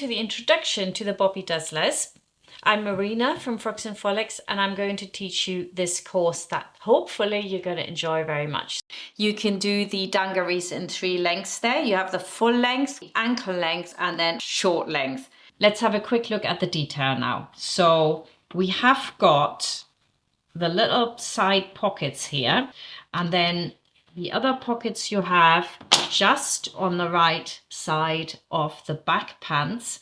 to the introduction to the Bobby Dazzlers. I'm Marina from Frocks Frolics, and I'm going to teach you this course that hopefully you're going to enjoy very much. You can do the dungarees in 3 lengths there. You have the full length, the ankle length, and then short length. Let's have a quick look at the detail now. So we have got the little side pockets here, and then the other pockets you have just on the right side of the back pants,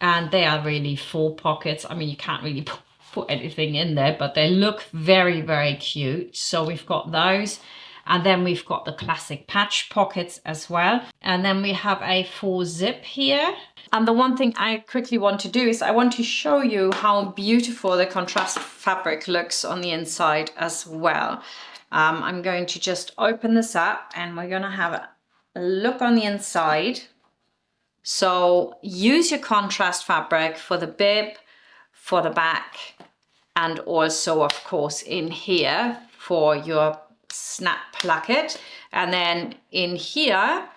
and they are really full pockets. I mean, you can't really put anything in there, but they look very, very cute. So we've got those, and then we've got the classic patch pockets as well. And then we have a full zip here. And the one thing I quickly want to do is I want to show you how beautiful the contrast fabric looks on the inside as well. I'm going to just open this up and we're going to have a look on the inside. So use your contrast fabric for the bib, for the back, and also of course in here for your snap placket. And then in here,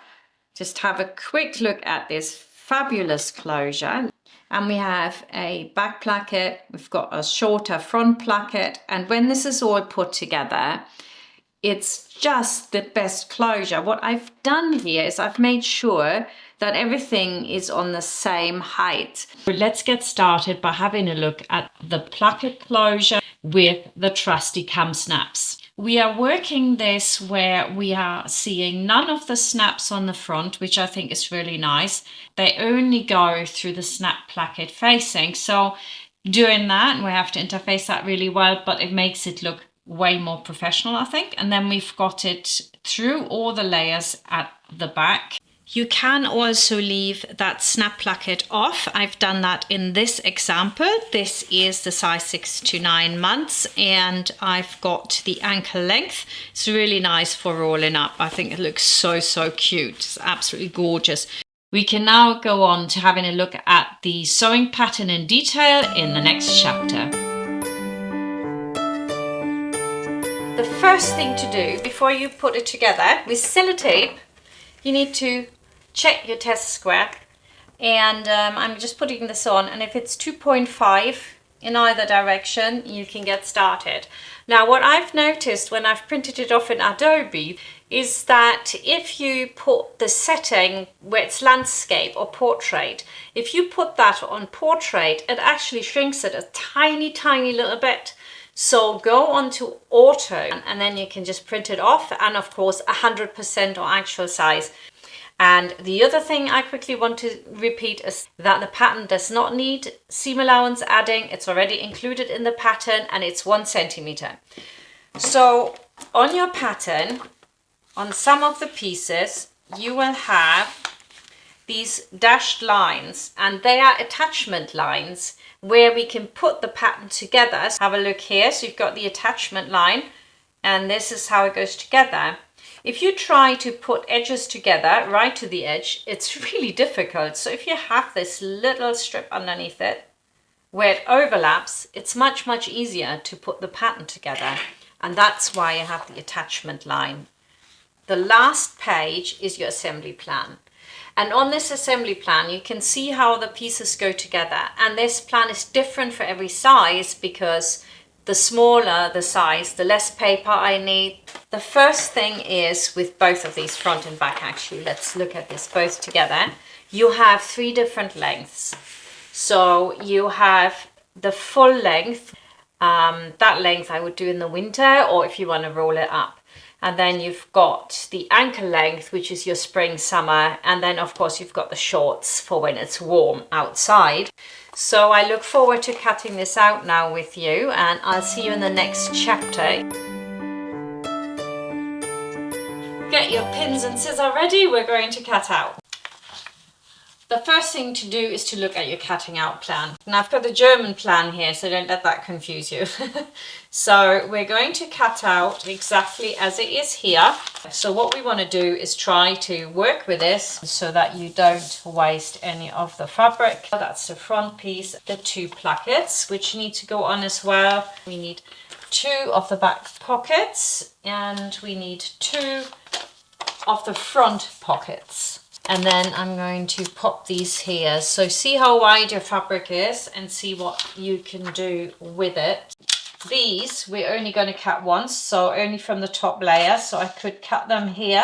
just have a quick look at this fabulous closure. And we have a back placket, we've got a shorter front placket, and when this is all put together, it's just the best closure. What I've done here is I've made sure that everything is on the same height. Let's get started by having a look at the placket closure with the trusty cam snaps. We are working this where we are seeing none of the snaps on the front, which I think is really nice. They only go through the snap placket facing. So doing that, we have to interface that really well, but it makes it look way more professional, I think. And then we've got it through all the layers at the back. You can also leave that snap placket off. I've done that in this example. This is the size 6 to 9 months, and I've got the ankle length. It's really nice for rolling up. I think it looks so cute. It's absolutely gorgeous. We can now go on to having a look at the sewing pattern in detail in the next chapter. The first thing to do before you put it together with sellotape, you need to check your test square, and I'm just putting this on, and if it's 2.5 in either direction, you can get started. Now what I've noticed when I've printed it off in Adobe is that if you put the setting where it's landscape or portrait, if you put that on portrait, it actually shrinks it a tiny little bit. So go on to auto and then you can just print it off, and of course 100% or actual size. And the other thing I quickly want to repeat is that the pattern does not need seam allowance adding. It's already included in the pattern, and it's 1 centimeter. So on your pattern, on some of the pieces, you will have these dashed lines, and they are attachment lines where we can put the pattern together. Have a look here. So you've got the attachment line, and this is how it goes together. If you try to put edges together right to the edge, it's really difficult. So if you have this little strip underneath it where it overlaps, it's much easier to put the pattern together. And that's why you have the attachment line. The last page is your assembly plan. And on this assembly plan, you can see how the pieces go together. And this plan is different for every size, because the smaller the size, the less paper I need. The first thing is with both of these, front and back actually. Let's look at this both together. You have 3 different lengths. So you have the full length. That length I would do in the winter, or if you want to roll it up. And then you've got the ankle length, which is your spring, summer. And then of course you've got the shorts for when it's warm outside. So I look forward to cutting this out now with you, and I'll see you in the next chapter. Get your pins and scissors ready, we're going to cut out. The first thing to do is to look at your cutting out plan. Now I've got the German plan here, so don't let that confuse you. So we're going to cut out exactly as it is here. So what we want to do is try to work with this so that you don't waste any of the fabric. That's the front piece, the 2 plackets, which need to go on as well. We need 2 of the back pockets, and we need 2 of the front pockets. And then I'm going to pop these here. So see how wide your fabric is and see what you can do with it. These we're only going to cut once, so only from the top layer. So I could cut them here.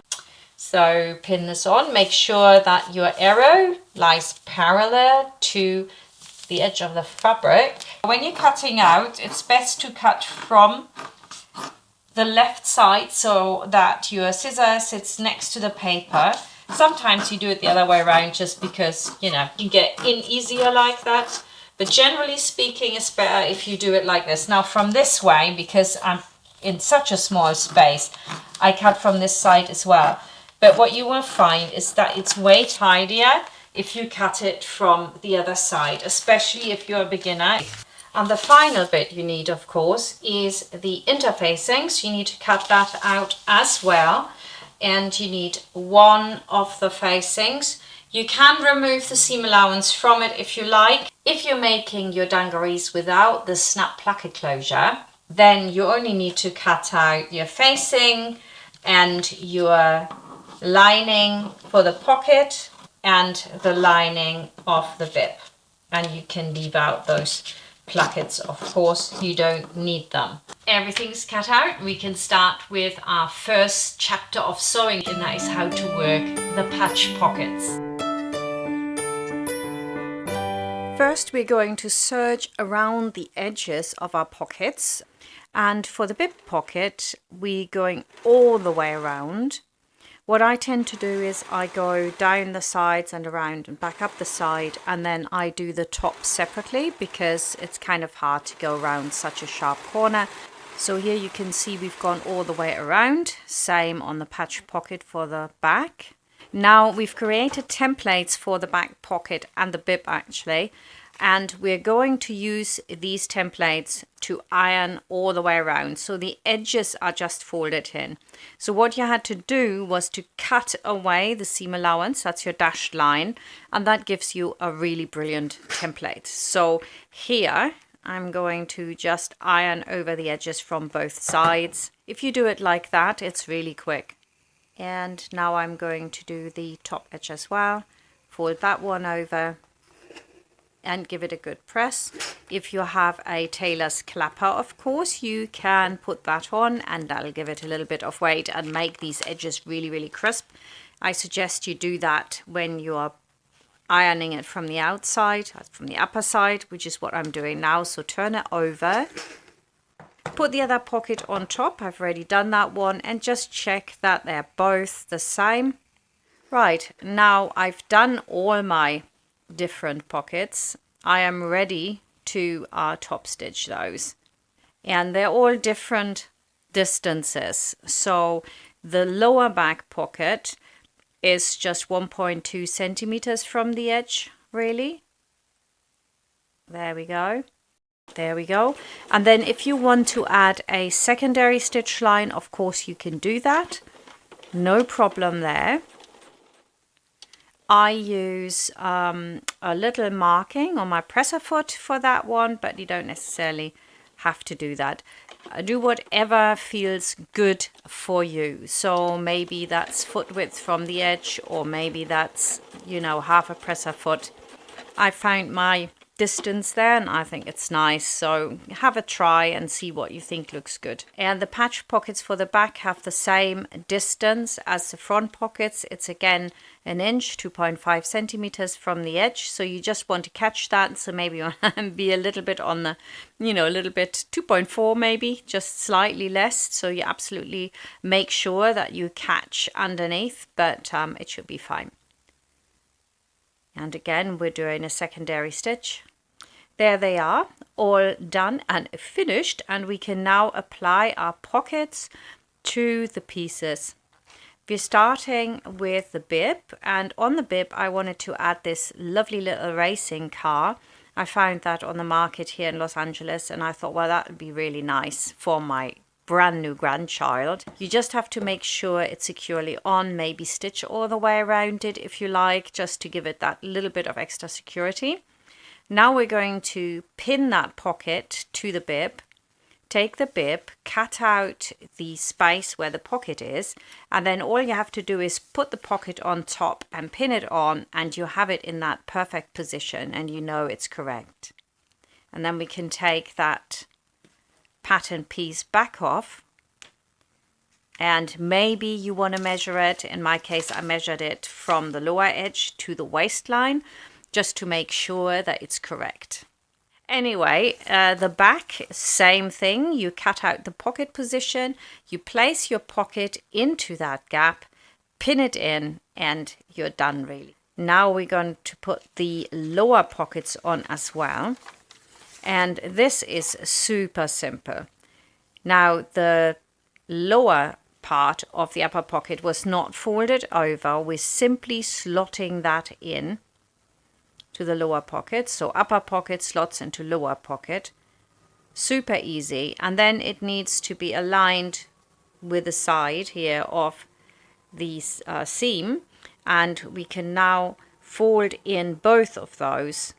So pin this on. Make sure that your arrow lies parallel to the edge of the fabric. When you're cutting out, it's best to cut from the left side so that your scissor sits next to the paper. Sometimes you do it the other way around just because, you know, you get in easier like that. But generally speaking, it's better if you do it like this. Now from this way, because I'm in such a small space, I cut from this side as well. But what you will find is that it's way tidier if you cut it from the other side, especially if you're a beginner. And the final bit you need, of course, is the interfacings. You need to cut that out as well. And you need one of the facings. You can remove the seam allowance from it if you like. If you're making your dungarees without the snap placket closure, then you only need to cut out your facing and your lining for the pocket and the lining of the bib. And you can leave out those plackets, of course, you don't need them. Everything's cut out. We can start with our first chapter of sewing, and that is how to work the patch pockets. First, we're going to serge around the edges of our pockets, and for the bib pocket, we're going all the way around. What I tend to do is I go down the sides and around and back up the side, and then I do the top separately because it's kind of hard to go around such a sharp corner. So here you can see we've gone all the way around, same on the patch pocket for the back. Now we've created templates for the back pocket and the bib actually, and we're going to use these templates to iron all the way around. So the edges are just folded in. So what you had to do was to cut away the seam allowance, that's your dashed line, and that gives you a really brilliant template. So here I'm going to just iron over the edges from both sides. If you do it like that, it's really quick. And now I'm going to do the top edge as well. Fold that one over and give it a good press. If you have a tailor's clapper, of course, you can put that on and that'll give it a little bit of weight and make these edges really, really crisp. I suggest you do that when you are ironing it from the outside, from the upper side, which is what I'm doing now. So turn it over, put the other pocket on top. I've already done that one, and just check that they're both the same. Right, now I've done all my different pockets. I am ready to top stitch those, and they're all different distances. So the lower back pocket is just 1.2 centimeters from the edge, really. There we go. There we go. And then if you want to add a secondary stitch line, of course you can do that. No problem there. I use a little marking on my presser foot for that one, but you don't necessarily have to do that. Do whatever feels good for you. So maybe that's foot width from the edge, or maybe that's, you know, half a presser foot. I found my distance there and I think it's nice, so have a try and see what you think looks good. And the patch pockets for the back have the same distance as the front pockets. It's again an inch, 2.5 centimeters from the edge, so you just want to catch that. So maybe you want to be a little bit on the, you know, a little bit 2.4 maybe, just slightly less, so you absolutely make sure that you catch underneath, but it should be fine. And again, we're doing a secondary stitch. There they are, all done and finished, and we can now apply our pockets to the pieces. We're starting with the bib, and on the bib I wanted to add this lovely little racing car. I found that on the market here in Los Angeles, and I thought, well, that would be really nice for my brand new grandchild. You just have to make sure it's securely on, maybe stitch all the way around it if you like, just to give it that little bit of extra security. Now we're going to pin that pocket to the bib, take the bib, cut out the space where the pocket is, and then all you have to do is put the pocket on top and pin it on, and you have it in that perfect position and you know it's correct. And then we can take that pattern piece back off, and maybe you want to measure it. In my case, I measured it from the lower edge to the waistline just to make sure that it's correct. Anyway, the back, same thing. You cut out the pocket position, you place your pocket into that gap, pin it in, and you're done really. Now we're going to put the lower pockets on as well. And this is super simple. Now the lower part of the upper pocket was not folded over. We're simply slotting that in to the lower pocket. So upper pocket slots into lower pocket. Super easy. And then it needs to be aligned with the side here of the seam. And we can now fold in both of those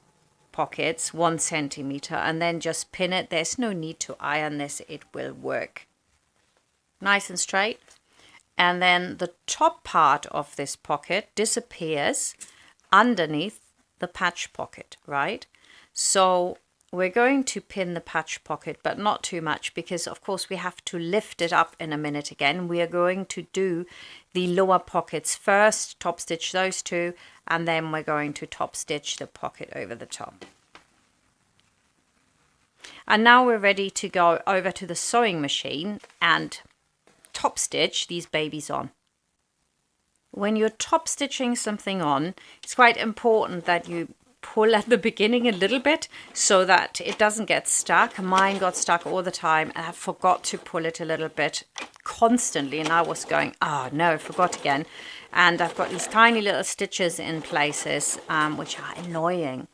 pockets 1 centimeter and then just pin it. There's no need to iron this. It will work. Nice and straight. And then the top part of this pocket disappears underneath the patch pocket, right? So we're going to pin the patch pocket, but not too much, because of course we have to lift it up in a minute again. We are going to do the lower pockets first, top stitch those two, and then we're going to top stitch the pocket over the top. And now we're ready to go over to the sewing machine and top stitch these babies on. When you're top stitching something on, it's quite important that you pull at the beginning a little bit so that it doesn't get stuck. Mine got stuck all the time and I forgot to pull it a little bit constantly, and I was going, oh no, I forgot again. And I've got these tiny little stitches in places which are annoying.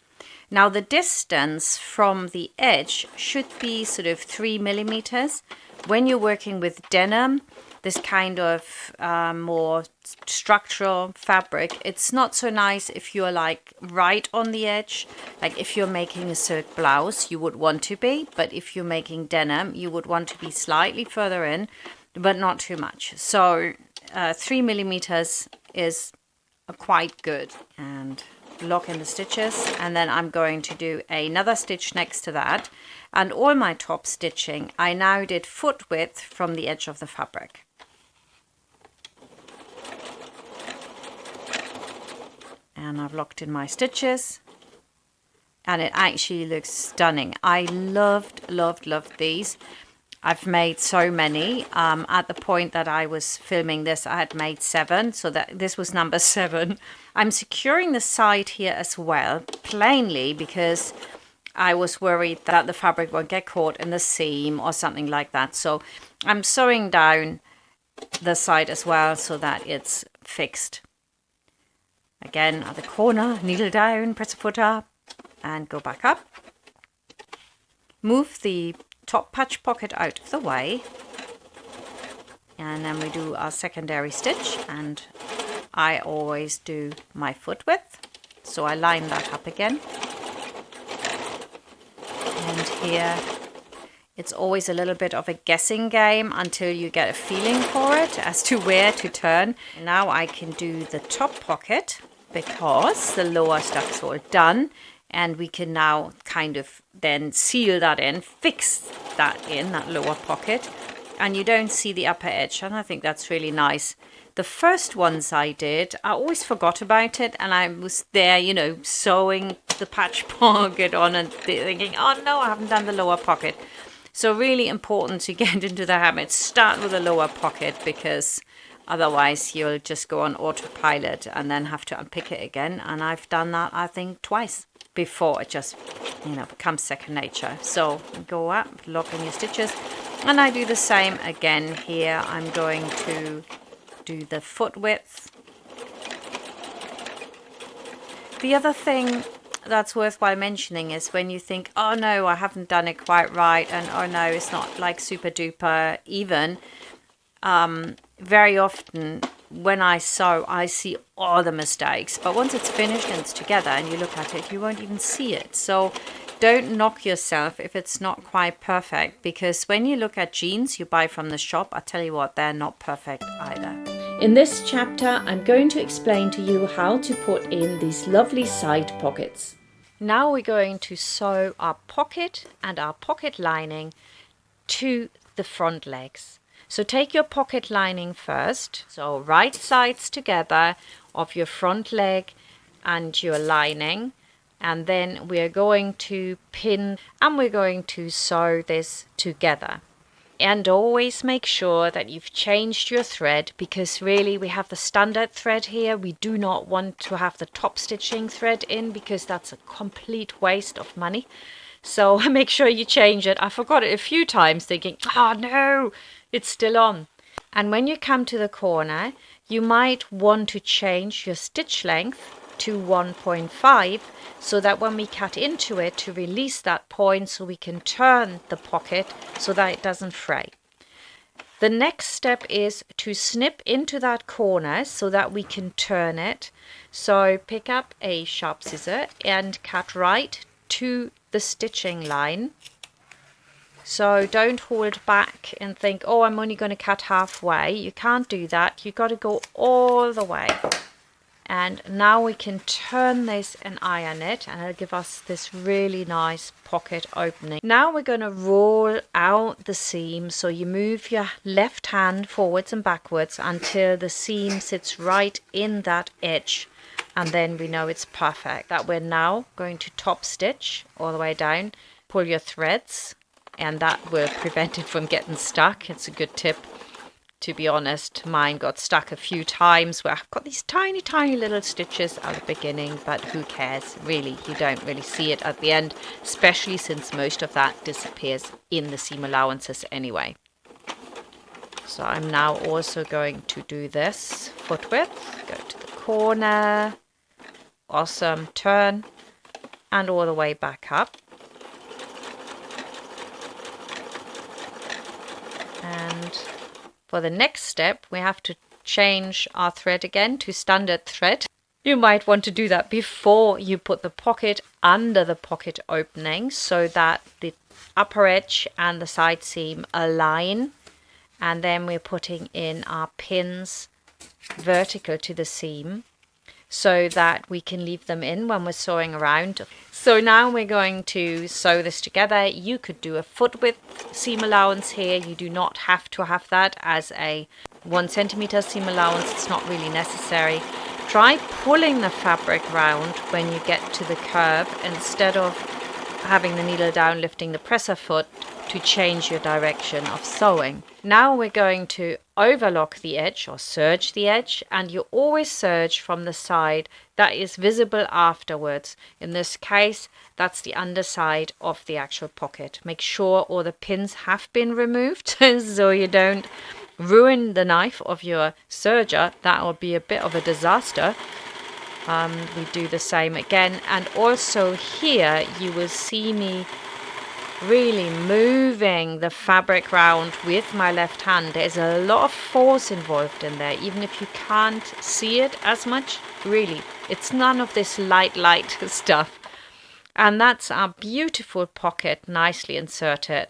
Now the distance from the edge should be sort of 3 millimeters. When you're working with denim, this kind of more structural fabric, it's not so nice if you're like right on the edge. Like if you're making a silk blouse, you would want to be, but if you're making denim, you would want to be slightly further in, but not too much. So 3 millimeters is quite good. And lock in the stitches, and then I'm going to do another stitch next to that. And all my top stitching, I now did foot width from the edge of the fabric. And I've locked in my stitches, and it actually looks stunning. I loved these. I've made so many. At the point that I was filming this, I had made 7, so that this was number 7. I'm securing the side here as well, plainly because I was worried that the fabric would get caught in the seam or something like that. So I'm sewing down the side as well so that it's fixed. Again, at the corner, needle down, press a foot up, and go back up. Move the top patch pocket out of the way, and then we do our secondary stitch, and I always do my foot width, so I line that up again. And here it's always a little bit of a guessing game until you get a feeling for it as to where to turn. Now I can do the top pocket because the lower stuff's all done, and we can now kind of then seal that in, fix that in, that lower pocket, and you don't see the upper edge, and I think that's really nice. The first ones I did, I always forgot about it, and I was there, you know, sewing the patch pocket on and thinking, oh no, I haven't done the lower pocket. So really important to get into the habit, start with the lower pocket, because otherwise you'll just go on autopilot and then have to unpick it again. And I've done that, I think, twice before it just, you know, becomes second nature. So go up, lock in your stitches, and I do the same again here. I'm going to do the foot width. The other thing that's worthwhile mentioning is when you think, oh no, I haven't done it quite right, and oh no, it's not like super duper even. Very often when I sew, I see all the mistakes, but once it's finished and it's together and you look at it, you won't even see it. So Don't knock yourself if it's not quite perfect, because when you look at jeans you buy from the shop, I tell you what, they're not perfect either. In this chapter, I'm going to explain to you how to put in these lovely side pockets. Now we're going to sew our pocket and our pocket lining to the front legs. So take your pocket lining first, so right sides together of your front leg and your lining, and then we're going to pin and we're going to sew this together. And always make sure that you've changed your thread, because really we have the standard thread here. We do not want to have the top stitching thread in, because that's a complete waste of money. So make sure you change it. I forgot it a few times thinking, oh no, it's still on. And when you come to the corner, you might want to change your stitch length to 1.5, so that when we cut into it, to release that point so we can turn the pocket so that it doesn't fray. The next step is to snip into that corner so that we can turn it. So pick up a sharp scissor and cut right to the stitching line. So don't hold back and think, oh, I'm only going to cut halfway. You can't do that. You've got to go all the way. And now we can turn this and iron it, and it'll give us this really nice pocket opening. Now we're going to roll out the seam, so you move your left hand forwards and backwards until the seam sits right in that edge, and then we know it's perfect. That we're now going to top stitch all the way down. Pull your threads, and that will prevent it from getting stuck. It's a good tip. To be honest, mine got stuck a few times where I've got these tiny, tiny little stitches at the beginning, but who cares? Really, you don't really see it at the end, especially since most of that disappears in the seam allowances anyway. So I'm now also going to do this foot width, go to the corner, awesome, turn, and all the way back up. And for the next step, we have to change our thread again to standard thread. You might want to do that before you put the pocket under the pocket opening, so that the upper edge and the side seam align. And then we're putting in our pins vertical to the seam, so that we can leave them in when we're sewing around. So now we're going to sew this together. You could do a foot width seam allowance here. You do not have to have that as a 1 centimeter seam allowance. It's not really necessary. Try pulling the fabric round when you get to the curve, instead of having the needle down, lifting the presser foot to change your direction of sewing. Now we're going to overlock the edge or serge the edge, and you always serge from the side that is visible afterwards. In this case, that's the underside of the actual pocket. Make sure all the pins have been removed so you don't ruin the knife of your serger. That will be a bit of a disaster. We do the same again, and also here you will see me really moving the fabric round with my left hand. There's a lot of force involved in there, even if you can't see it as much. Really, it's none of this light stuff. And that's our beautiful pocket, nicely inserted.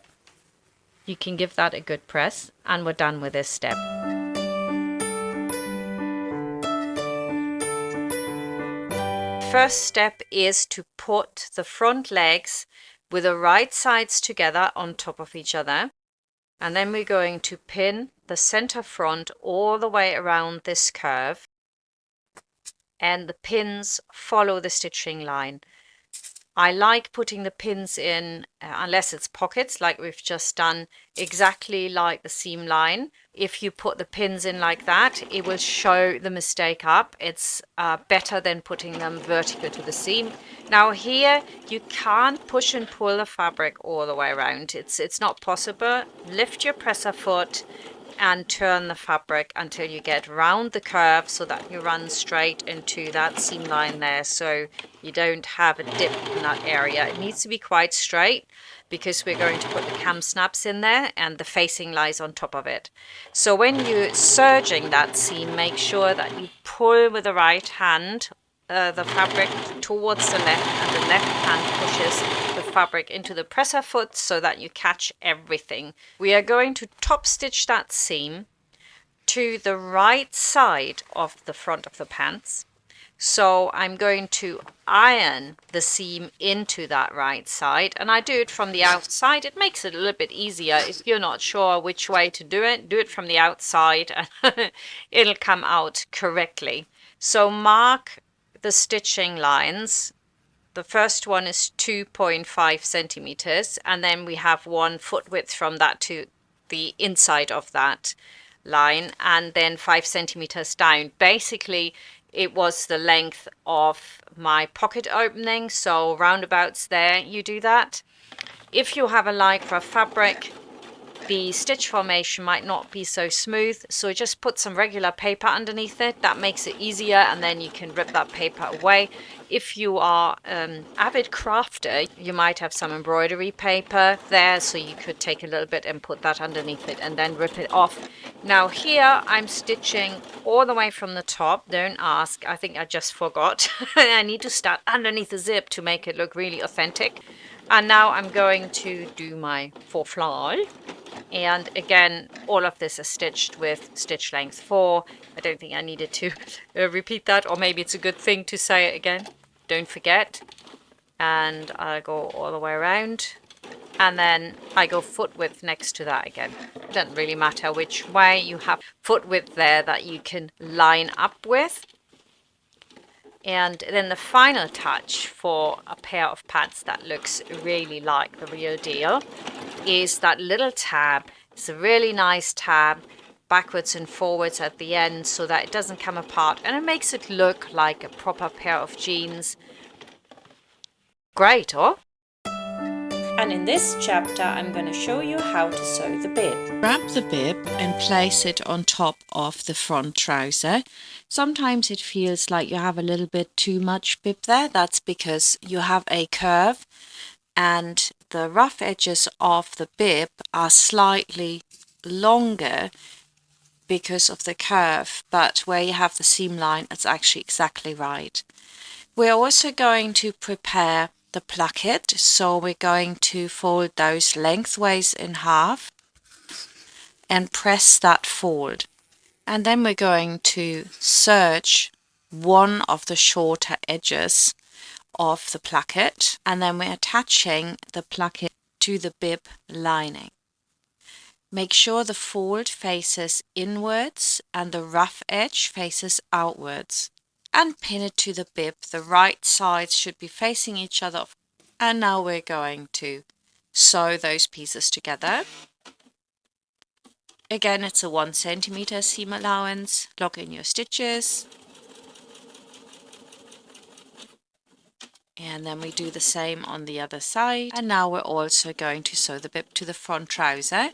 You can give that a good press, and we're done with this step. First step is to put the front legs with the right sides together on top of each other, and then we're going to pin the center front all the way around this curve, and the pins follow the stitching line. I like putting the pins in, unless it's pockets like we've just done, exactly like the seam line. If you put the pins in like that, it will show the mistake up. It's better than putting them vertical to the seam. Now here, you can't push and pull the fabric all the way around. It's not possible. Lift your presser foot and turn the fabric until you get round the curve, so that you run straight into that seam line there, so you don't have a dip in that area. It needs to be quite straight, because we're going to put the cam snaps in there and the facing lies on top of it. So when you're serging that seam, make sure that you pull with the right hand the fabric towards the left, and the left hand pushes the fabric into the presser foot so that you catch everything. We are going to top stitch that seam to the right side of the front of the pants. So I'm going to iron the seam into that right side, and I do it from the outside. It makes it a little bit easier. If you're not sure which way to do it from the outside and it'll come out correctly. So mark the stitching lines. The first one is 2.5 centimeters, and then we have 1 foot width from that to the inside of that line, and then 5 centimeters down. Basically, it was the length of my pocket opening, so roundabouts there you do that. If you have a lycra fabric, the stitch formation might not be so smooth, so just put some regular paper underneath it. That makes it easier, and then you can rip that paper away. If you are avid crafter, you might have some embroidery paper there, so you could take a little bit and put that underneath it and then rip it off. Now here I'm stitching all the way from the top. Don't ask, I think I just forgot. I need to start underneath the zip to make it look really authentic. And now I'm going to do my faux fly. And again, all of this is stitched with stitch length 4. I don't think I needed to repeat that, or maybe it's a good thing to say it again. Don't forget. And I go all the way around. And then I go foot width next to that again. It doesn't really matter which way. You have foot width there that you can line up with. And then the final touch for a pair of pants that looks really like the real deal is that little tab. It's a really nice tab, backwards and forwards at the end, so that it doesn't come apart, and it makes it look like a proper pair of jeans. Great, oh? And in this chapter I'm going to show you how to sew the bib. Grab the bib and place it on top of the front trouser. Sometimes it feels like you have a little bit too much bib there. That's because you have a curve and the rough edges of the bib are slightly longer because of the curve, but where you have the seam line, it's actually exactly right. We're also going to prepare the placket, so we're going to fold those lengthways in half and press that fold. And then we're going to serge one of the shorter edges of the placket, and then we're attaching the placket to the bib lining. Make sure the fold faces inwards and the rough edge faces outwards, and pin it to the bib. The right sides should be facing each other. And now we're going to sew those pieces together. Again, it's a 1 centimeter seam allowance. Lock in your stitches. And then we do the same on the other side. And now we're also going to sew the bib to the front trouser.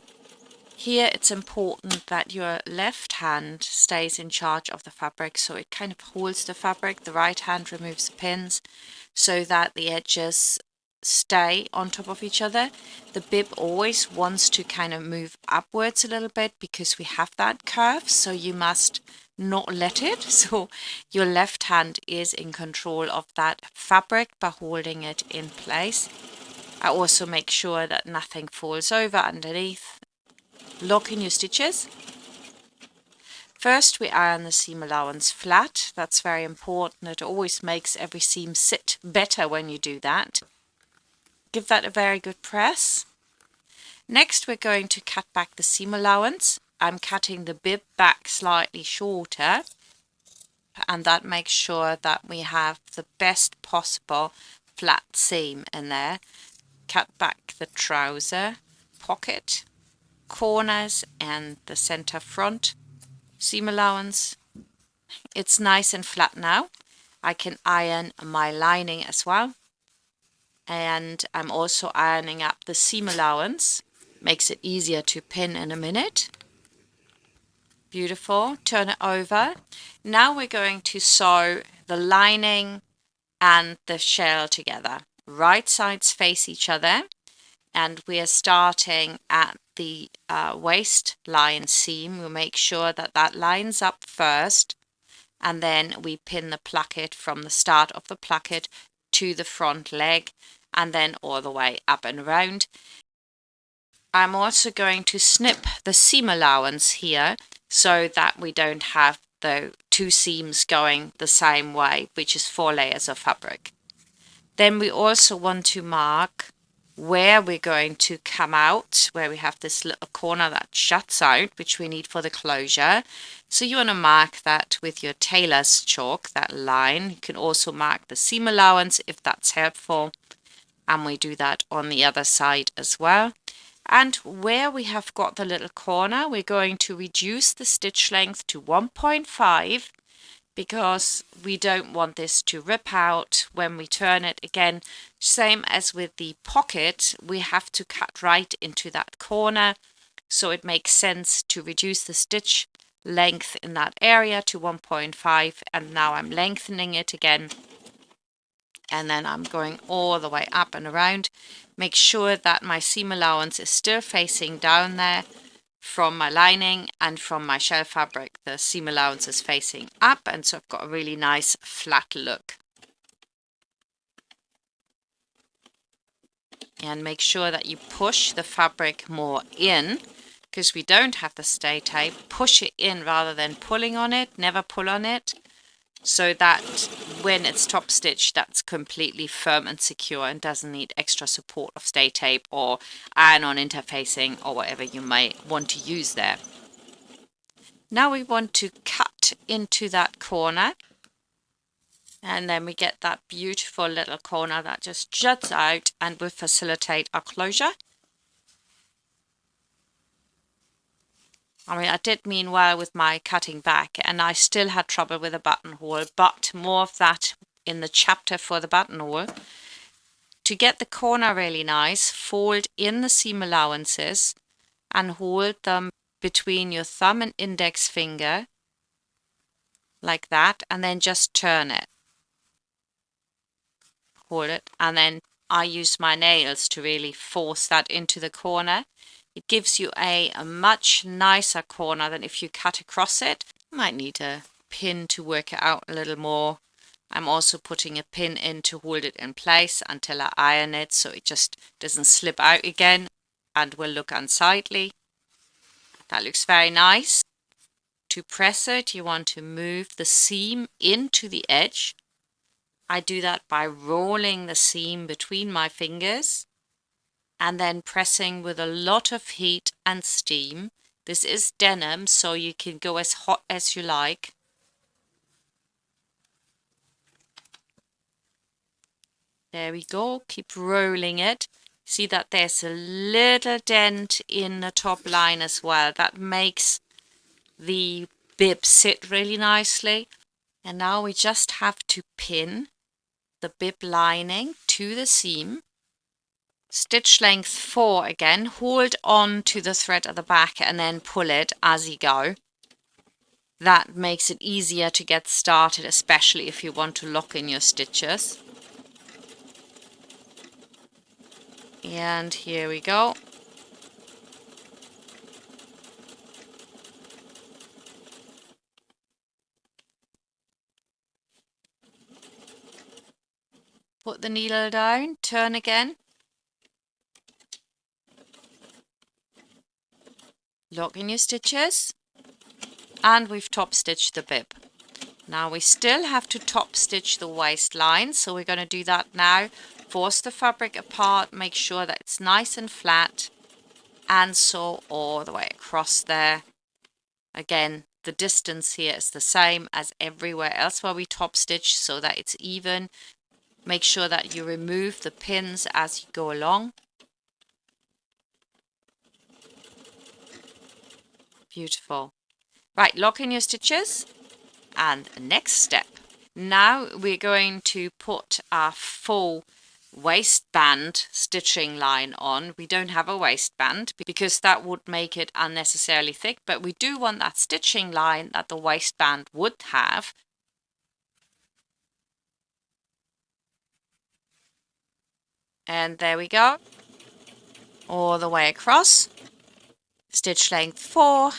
Here it's important that your left hand stays in charge of the fabric, so it kind of holds the fabric. The right hand removes the pins so that the edges stay on top of each other. The bib always wants to kind of move upwards a little bit because we have that curve, so you must not let it. So your left hand is in control of that fabric by holding it in place. I also make sure that nothing falls over underneath. Lock in your stitches. First we iron the seam allowance flat. That's very important. It always makes every seam sit better when you do that. Give that a very good press. Next we're going to cut back the seam allowance. I'm cutting the bib back slightly shorter, and that makes sure that we have the best possible flat seam in there. Cut back the trouser pocket, corners and the center front seam allowance. It's nice and flat now. I can iron my lining as well. And I'm also ironing up the seam allowance. Makes it easier to pin in a minute. Beautiful. Turn it over. Now we're going to sew the lining and the shell together. Right sides face each other, and we are starting at the waistline seam. We'll make sure that that lines up first, and then we pin the placket from the start of the placket to the front leg. and then all the way up and around. I'm also going to snip the seam allowance here so that we don't have the two seams going the same way, which is 4 layers of fabric. Then we also want to mark where we're going to come out, where we have this little corner that shuts out, which we need for the closure. So you want to mark that with your tailor's chalk, that line. You can also mark the seam allowance if that's helpful. And we do that on the other side as well. And where we have got the little corner, we're going to reduce the stitch length to 1.5 because we don't want this to rip out when we turn it. Again, same as with the pocket, we have to cut right into that corner. So it makes sense to reduce the stitch length in that area to 1.5. And now I'm lengthening it again. And then I'm going all the way up and around. Make sure that my seam allowance is still facing down there from my lining, and from my shell fabric the seam allowance is facing up, and so I've got a really nice flat look. And make sure that you push the fabric more in, because we don't have the stay tape. Push it in rather than pulling on it. Never pull on it, so that when it's top stitched, that's completely firm and secure and doesn't need extra support of stay tape or iron-on interfacing or whatever you may want to use there. Now we want to cut into that corner, and then we get that beautiful little corner that just juts out and will facilitate our closure. I mean, I did mean well with my cutting back, and I still had trouble with a buttonhole, but more of that in the chapter for the buttonhole. To get the corner really nice, fold in the seam allowances and hold them between your thumb and index finger, like that, and then just turn it. Hold it, and then I use my nails to really force that into the corner. It gives you a much nicer corner than if you cut across it. You might need a pin to work it out a little more. I'm also putting a pin in to hold it in place until I iron it, so it just doesn't slip out again and will look unsightly. That looks very nice. To press it, you want to move the seam into the edge. I do that by rolling the seam between my fingers and then pressing with a lot of heat and steam. This is denim, so you can go as hot as you like. There we go. Keep rolling it. See that there's a little dent in the top line as well. That makes the bib sit really nicely. And now we just have to pin the bib lining to the seam. Stitch length 4 again. Hold on to the thread at the back and then pull it as you go. That makes it easier to get started, especially if you want to lock in your stitches. And here we go. Put the needle down, turn again. Lock in your stitches. And we've top stitched the bib. Now we still have to top stitch the waistline, so we're going to do that now. Force the fabric apart, make sure that it's nice and flat, and sew all the way across there. Again, the distance here is the same as everywhere else where we top stitch, so that it's even. Make sure that you remove the pins as you go along. Beautiful. Right, lock in your stitches. And next step. Now we're going to put our faux waistband stitching line on. We don't have a waistband because that would make it unnecessarily thick, but we do want that stitching line that the waistband would have. And there we go. All the way across. Stitch length 4.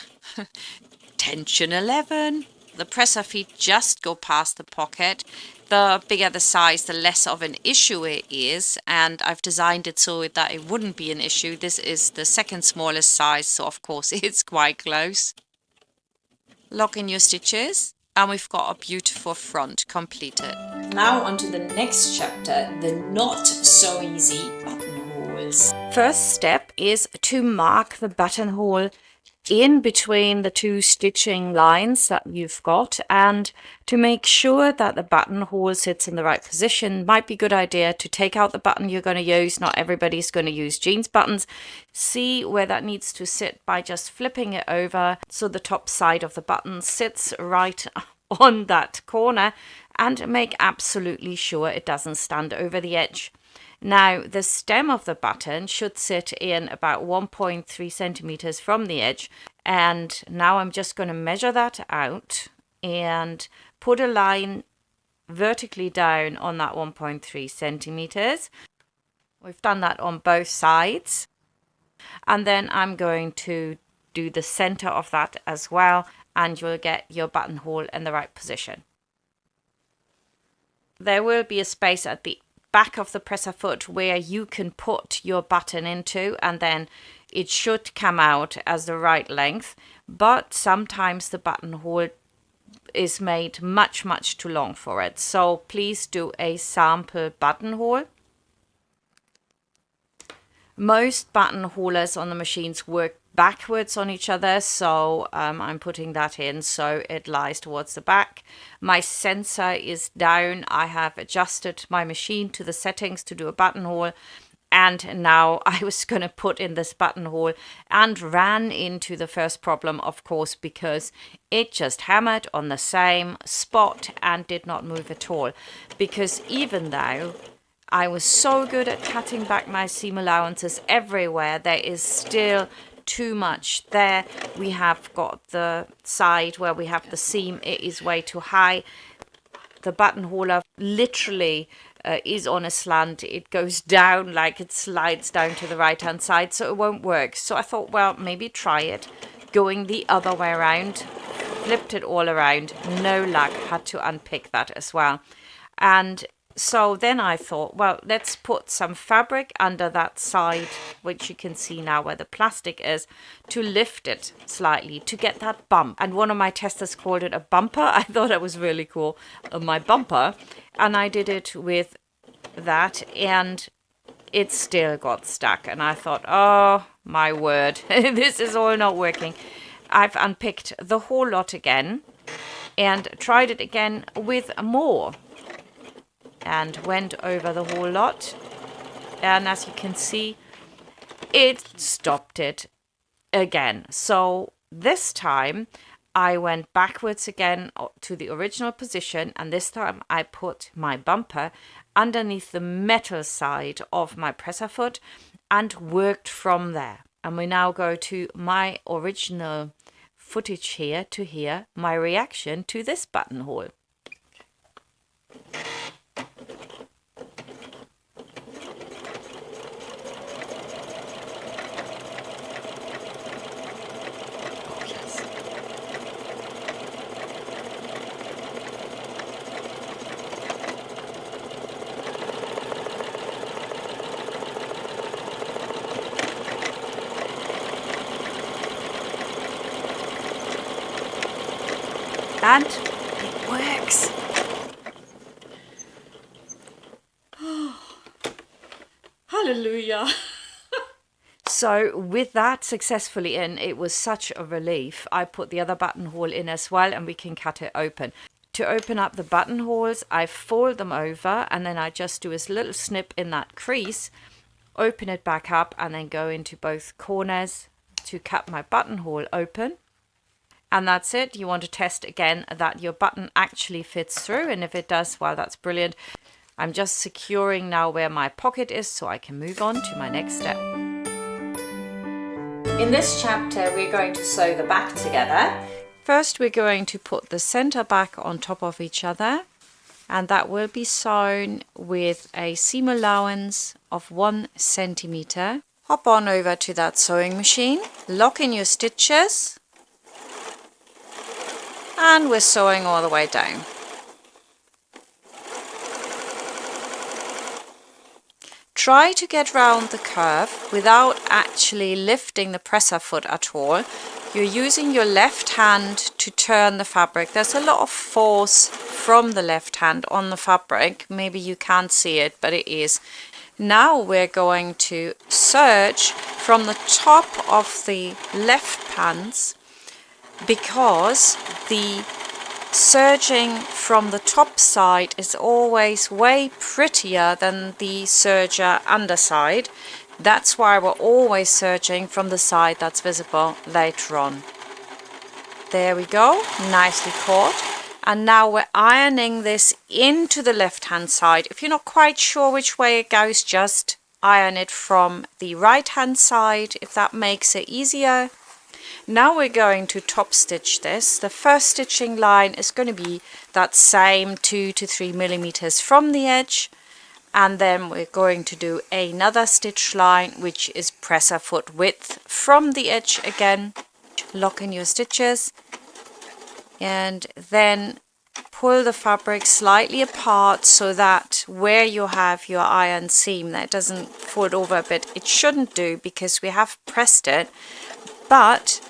Tension 11. The presser feet just go past the pocket. The bigger the size, the less of an issue it is, and I've designed it so that it wouldn't be an issue. This is the second smallest size, so of course it's quite close. Lock in your stitches, and we've got a beautiful front completed. Now on to the next chapter, the not so easy buttonholes. First step is to mark the buttonhole in between the two stitching lines that you've got, and to make sure that the buttonhole sits in the right position, might be a good idea to take out the button you're going to use. Not everybody's going to use jeans buttons. See where that needs to sit by just flipping it over so the top side of the button sits right on that corner, and make absolutely sure it doesn't stand over the edge. Now, the stem of the button should sit in about 1.3 centimeters from the edge. And now I'm just going to measure that out and put a line vertically down on that 1.3 centimeters. We've done that on both sides. And then I'm going to do the center of that as well, and you'll get your buttonhole in the right position. There will be a space at the back of the presser foot where you can put your button into, and then it should come out as the right length, but sometimes the buttonhole is made much too long for it, so please do a sample buttonhole. Most buttonholers on the machines work backwards on each other, so I'm putting that in so it lies towards the back. My sensor is down. I have adjusted my machine to the settings to do a buttonhole, and now I was going to put in this buttonhole and ran into the first problem, of course, because it just hammered on the same spot and did not move at all. Because even though I was so good at cutting back my seam allowances everywhere, there is still too much there. We have got the side where we have the seam, it is way too high. The buttonholer literally is on a slant. It goes down, like it slides down to the right hand side, so it won't work. So I thought, well, maybe try it going the other way around. Flipped it all around, no luck, had to unpick that as well. And so then I thought, well, let's put some fabric under that side, which you can see now where the plastic is, to lift it slightly, to get that bump. And one of my testers called it a bumper. I thought it was really cool, my bumper. And I did it with that, and it still got stuck. And I thought, oh my word, this is all not working. I've unpicked the whole lot again and tried it again with more, and went over the whole lot, and as you can see, it stopped it again. So this time I went backwards again to the original position, and this time I put my bumper underneath the metal side of my presser foot and worked from there. And we now go to my original footage here to hear my reaction to this buttonhole. And it works. Hallelujah. So with that successfully in, it was such a relief. I put the other buttonhole in as well, and we can cut it open. To open up the buttonholes, I fold them over, and then I just do a little snip in that crease, open it back up, and then go into both corners to cut my buttonhole open. And that's it. You want to test again that your button actually fits through, and if it does, well, that's brilliant. I'm just securing now where my pocket is so I can move on to my next step. In this chapter, we're going to sew the back together. First, we're going to put the center back on top of each other, and that will be sewn with a seam allowance of 1 centimeter. Hop on over to that sewing machine, lock in your stitches, and we're sewing all the way down. Try to get round the curve without actually lifting the presser foot at all. You're using your left hand to turn the fabric. There's a lot of force from the left hand on the fabric. Maybe you can't see it, but it is. Now we're going to serge from the top of the left pants, because the serging from the top side is always way prettier than the serger underside. That's why we're always serging from the side that's visible later on. There we go, nicely caught. And now we're ironing this into the left hand side. If you're not quite sure which way it goes, just iron it from the right hand side, if that makes it easier. Now we're going to top stitch this. The first stitching line is going to be that same 2 to 3 millimeters from the edge, and then we're going to do another stitch line which is presser foot width from the edge again. Lock in your stitches and then pull the fabric slightly apart so that where you have your iron seam, that doesn't fold over a bit. It shouldn't do because we have pressed it, but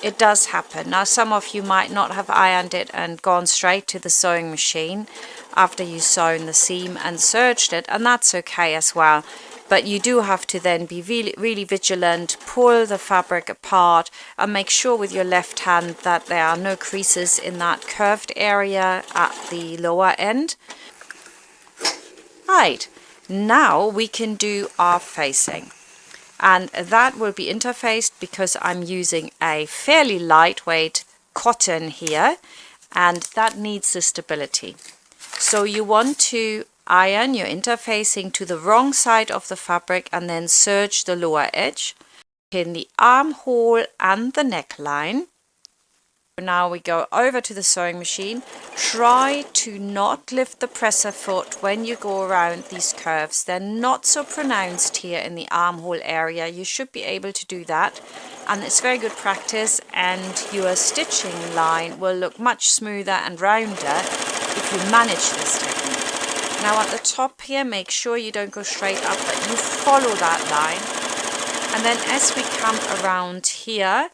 it does happen. Now some of you might not have ironed it and gone straight to the sewing machine after you sewn the seam and serged it, and that's okay as well. But you do have to then be really vigilant, pull the fabric apart and make sure with your left hand that there are no creases in that curved area at the lower end. Right, now we can do our facing. And that will be interfaced because I'm using a fairly lightweight cotton here, and that needs the stability. So you want to iron your interfacing to the wrong side of the fabric and then serge the lower edge, pin the armhole and the neckline. Now we go over to the sewing machine. Try to not lift the presser foot when you go around these curves. They're not so pronounced here in the armhole area. You should be able to do that, and it's very good practice, and your stitching line will look much smoother and rounder if you manage this technique. Now at the top here, make sure you don't go straight up, but you follow that line. And then as we come around here,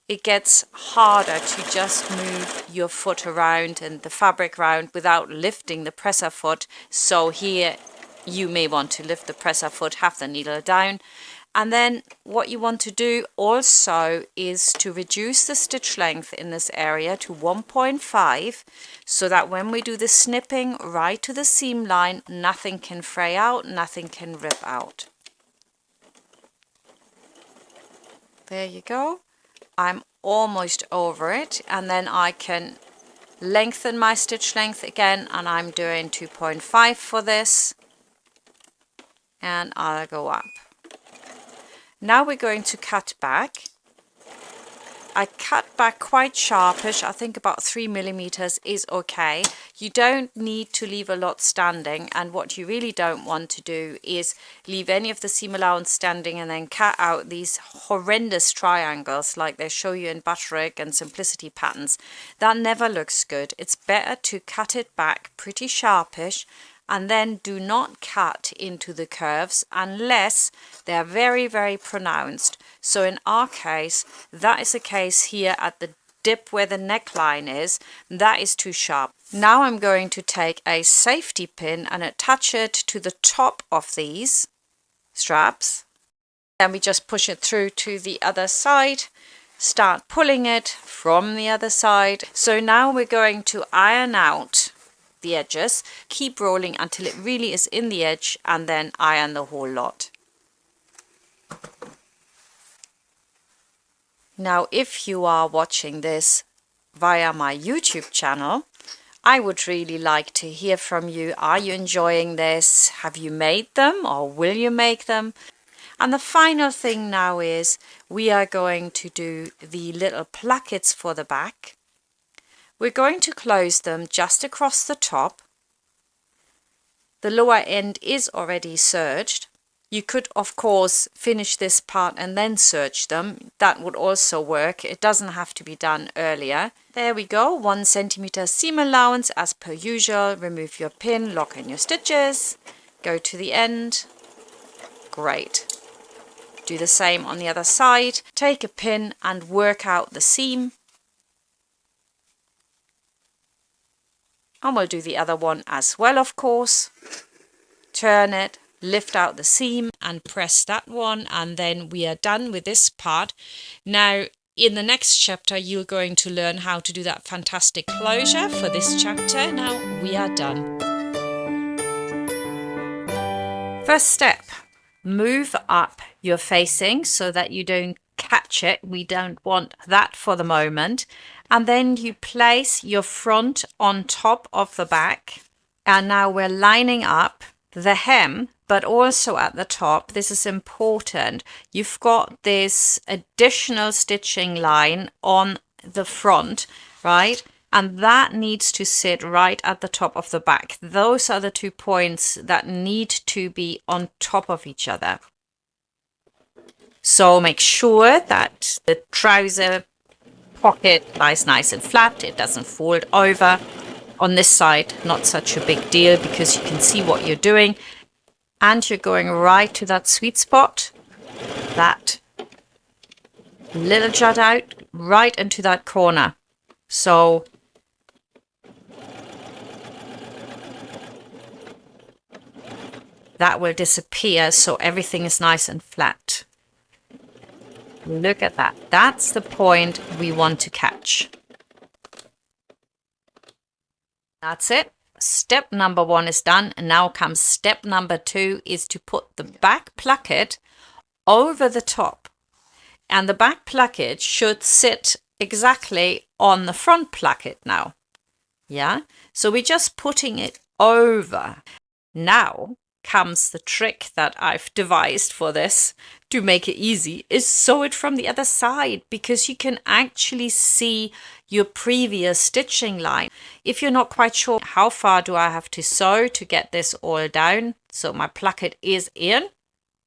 it gets harder to just move your foot around and the fabric around without lifting the presser foot. So here you may want to lift the presser foot, have the needle down. And then what you want to do also is to reduce the stitch length in this area to 1.5, so that when we do the snipping right to the seam line, nothing can fray out, nothing can rip out. There you go. I'm almost over it, and then I can lengthen my stitch length again, and I'm doing 2.5 for this, and I'll go up. Now we're going to cut back. I cut back quite sharpish. I think about 3 millimeters is okay. You don't need to leave a lot standing, and what you really don't want to do is leave any of the seam allowance standing and then cut out these horrendous triangles like they show you in Batik and Simplicity patterns. That never looks good. It's better to cut it back pretty sharpish, and then do not cut into the curves unless they're very pronounced. So in our case, that is the case here at the dip where the neckline is. That is too sharp. Now I'm going to take a safety pin and attach it to the top of these straps. And we just push it through to the other side. Start pulling it from the other side. So now we're going to iron out the edges. Keep rolling until it really is in the edge, and then iron the whole lot. Now if you are watching this via my YouTube channel, I would really like to hear from you. Are you enjoying this? Have you made them, or will you make them? And the final thing now is we are going to do the little plackets for the back. We're going to close them just across the top. The lower end is already serged. You could of course finish this part and then serge them. That would also work. It doesn't have to be done earlier. There we go, 1 centimeter seam allowance as per usual. Remove your pin, lock in your stitches, go to the end. Great. Do the same on the other side. Take a pin and work out the seam. And we'll do the other one as well, of course. Turn it, lift out the seam and press that one, and then we are done with this part. Now, in the next chapter, you're going to learn how to do that fantastic closure for this chapter. Now, we are done. First step, move up your facing so that you don't catch it. We don't want that for the moment. And then you place your front on top of the back. And now we're lining up the hem, but also at the top. This is important. You've got this additional stitching line on the front, right? And that needs to sit right at the top of the back. Those are the 2 points that need to be on top of each other. So make sure that the trouser pocket lies nice and flat. It doesn't fold over. On this side, not such a big deal because you can see what you're doing. And you're going right to that sweet spot, that little jut out, right into that corner. So that will disappear, so everything is nice and flat. Look at that. That's the point we want to catch. That's it. Step number 1 is done. And now comes step number 2, is to put the back placket over the top. And the back placket should sit exactly on the front placket now. Yeah. So we're just putting it over. Now comes the trick that I've devised for this to make it easy, is sew it from the other side, because you can actually see your previous stitching line. If you're not quite sure how far do I have to sew to get this all down, so my placket is in.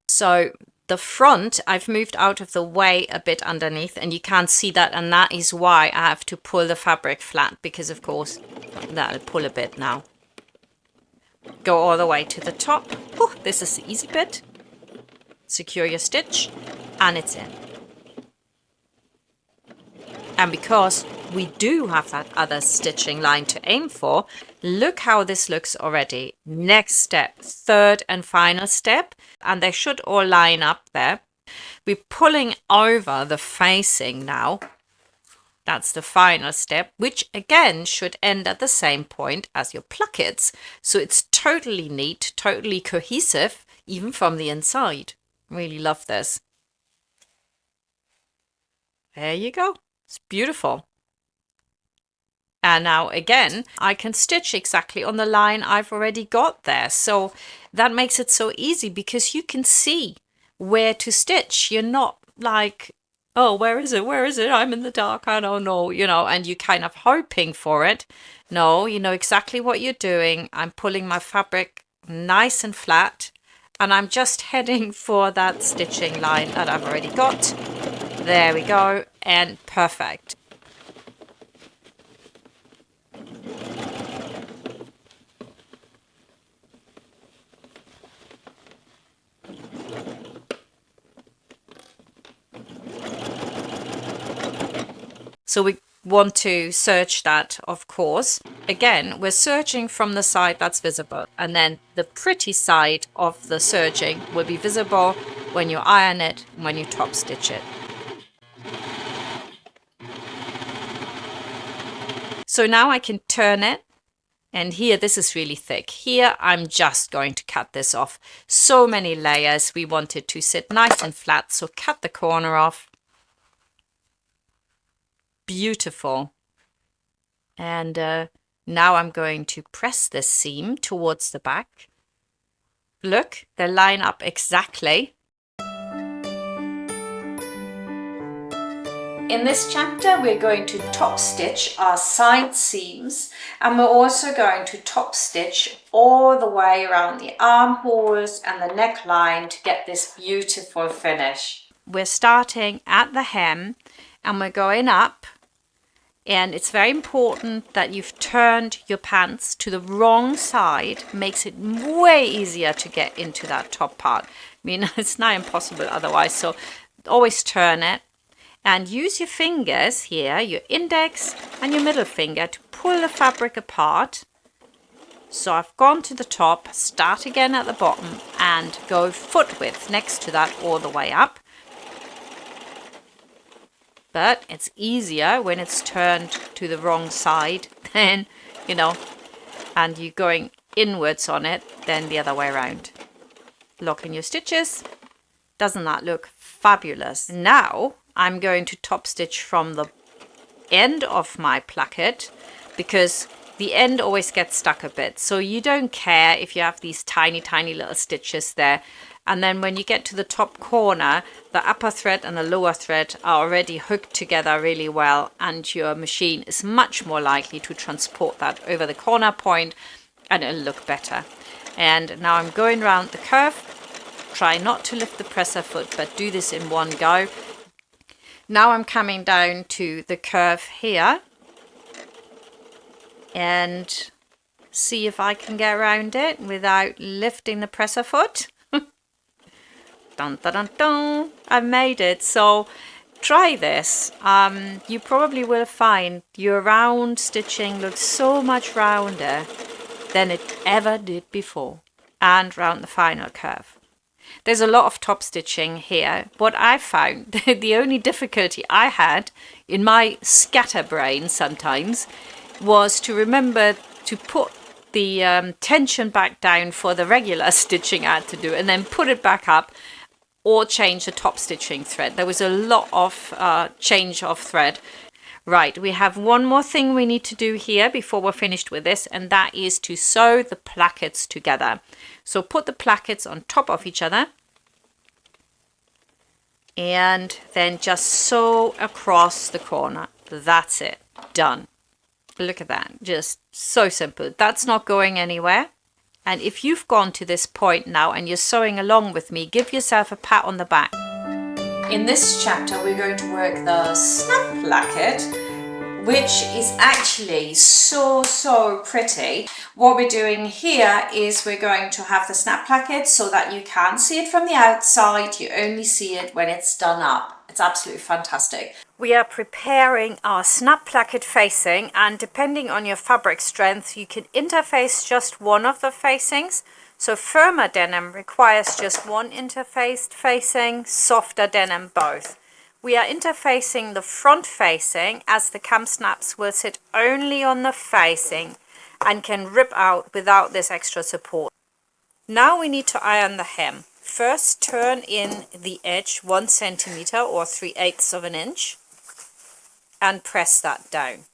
So the front I've moved out of the way a bit underneath, and you can't see that, and that is why I have to pull the fabric flat, because of course that'll pull a bit now. Go all the way to the top. Whew, this is the easy bit. Secure your stitch and it's in. And because we do have that other stitching line to aim for, look how this looks already. Next step, third and final step, and they should all line up there. We're pulling over the facing now. That's the final step, which again should end at the same point as your plackets. So it's totally neat, totally cohesive, even from the inside. Really love this. There you go. It's beautiful. And now again, I can stitch exactly on the line I've already got there. So that makes it so easy because you can see where to stitch. You're not like, oh, where is it? Where is it? I'm in the dark. I don't know, you know, and you're kind of hoping for it. No, you know exactly what you're doing. I'm pulling my fabric nice and flat, and I'm just heading for that stitching line that I've already got. There we go, and perfect. So we want to serge that, of course. Again, we're serging from the side that's visible, and then the pretty side of the serging will be visible when you iron it, when you top stitch it. So now I can turn it, and here this is really thick. Here I'm just going to cut this off. So many layers, we want it to sit nice and flat, so cut the corner off. Beautiful. And now I'm going to press this seam towards the back. Look, they line up exactly. In this chapter, we're going to top stitch our side seams, and we're also going to top stitch all the way around the armholes and the neckline to get this beautiful finish. We're starting at the hem, and we're going up And it's very important that you've turned your pants to the wrong side. Makes it way easier to get into that top part. I mean, it's not impossible otherwise, so always turn it. And use your fingers here, your index and your middle finger, to pull the fabric apart. So I've gone to the top, start again at the bottom and go foot width next to that all the way up. But it's easier when it's turned to the wrong side then, you know, and you're going inwards on it than the other way around. Lock in your stitches. Doesn't that look fabulous? Now I'm going to top stitch from the end of my placket, because the end always gets stuck a bit. So you don't care if you have these tiny little stitches there. And then when you get to the top corner, the upper thread and the lower thread are already hooked together really well, and your machine is much more likely to transport that over the corner point and it'll look better. And now I'm going around the curve. Try not to lift the presser foot, but do this in one go. Now I'm coming down to the curve here and see if I can get around it without lifting the presser foot. Dun, dun, dun, dun. I made it. So try this. You probably will find your round stitching looks so much rounder than it ever did before. And round the final curve. There's a lot of top stitching here. What I found, the only difficulty I had in my scatterbrain sometimes was to remember to put the tension back down for the regular stitching I had to do and then put it back up, or change the top stitching thread. There was a lot of change of thread. Right, we have one more thing we need to do here before we're finished with this, and that is to sew the plackets together. So put the plackets on top of each other and then just sew across the corner. That's it, done. Look at that, just so simple. That's not going anywhere. And if you've gone to this point now and you're sewing along with me, give yourself a pat on the back. In this chapter, we're going to work the snap placket, which is actually so pretty. What we're doing here is we're going to have the snap placket so that you can't see it from the outside. You only see it when it's done up. It's absolutely fantastic. We are preparing our snap placket facing, and depending on your fabric strength, you can interface just one of the facings. So firmer denim requires just one interfaced facing, softer denim both. We are interfacing the front facing, as the cam snaps will sit only on the facing and can rip out without this extra support. Now we need to iron the hem. First turn in the edge 1 centimeter or 3/8 of an inch and press that down.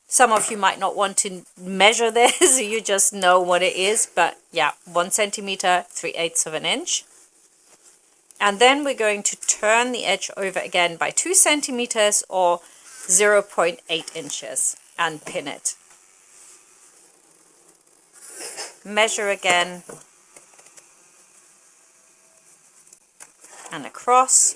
Some of you might not want to measure this, you just know what it is, but yeah, 1 centimeter, 3/8 of an inch. And then we're going to turn the edge over again by 2 centimeters or 0.8 inches and pin it. Measure again and across.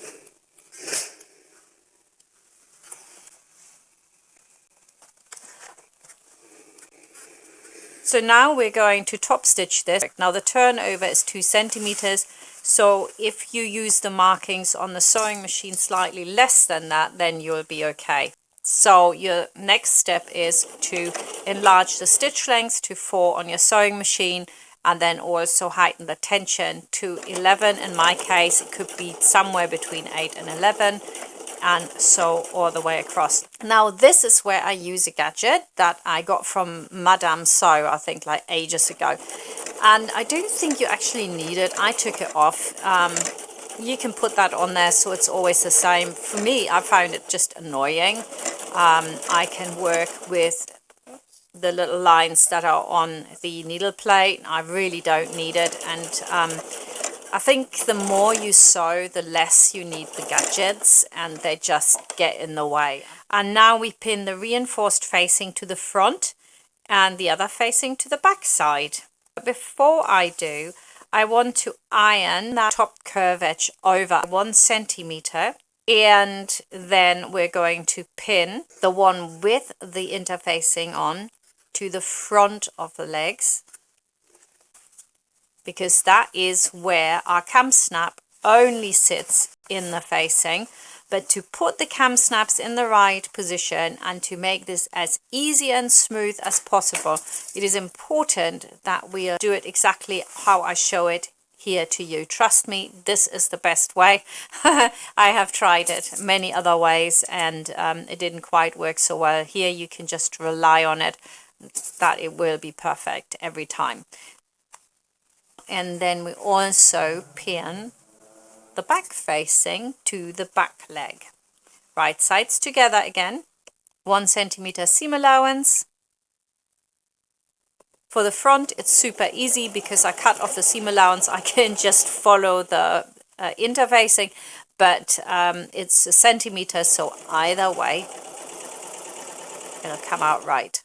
So now we're going to top stitch this. Now the turnover is 2 centimeters. So if you use the markings on the sewing machine slightly less than that, then you'll be okay. So your next step is to enlarge the stitch length to 4 on your sewing machine, and then also heighten the tension to 11. In my case, it could be somewhere between 8 and 11, and sew all the way across. Now this is where I use a gadget that I got from Madame Sew, I think like ages ago. And I don't think you actually need it. I took it off. You can put that on there so it's always the same. For me, I found it just annoying. I can work with the little lines that are on the needle plate. I really don't need it. And I think the more you sew, the less you need the gadgets, and they just get in the way. And now we pin the reinforced facing to the front and the other facing to the back side. Before I do, I want to iron that top curve edge over 1 centimeter And then we're going to pin the one with the interfacing on to the front of the legs, because that is where our cam snap only sits in the facing. But to put the cam snaps in the right position and to make this as easy and smooth as possible, it is important that we do it exactly how I show it here to you. Trust me, this is the best way. I have tried it many other ways and it didn't quite work so well. Here you can just rely on it, that it will be perfect every time. And then we also pin the back facing to the back leg. Right sides together again. 1 centimeter seam allowance. For the front, it's super easy because I cut off the seam allowance. I can just follow the interfacing, but it's a centimeter, so either way, it'll come out right.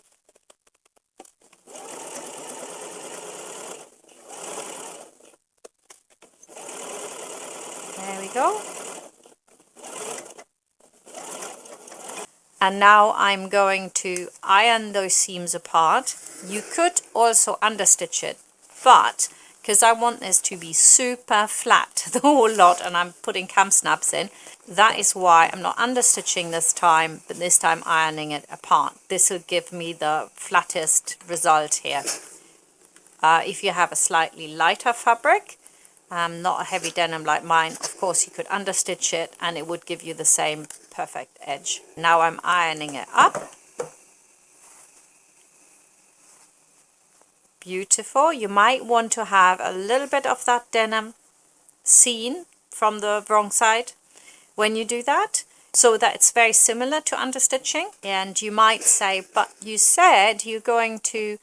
There we go. And now I'm going to iron those seams apart. You could also understitch it, but because I want this to be super flat, the whole lot, and I'm putting cam snaps in, that is why I'm not understitching this time, but this time ironing it apart. This will give me the flattest result here. If you have a slightly lighter fabric, not a heavy denim like mine, of course you could understitch it and it would give you the same perfect edge. Now I'm ironing it up. Beautiful. You might want to have a little bit of that denim seen from the wrong side when you do that, so that it's very similar to understitching. And you might say, but you said you're going to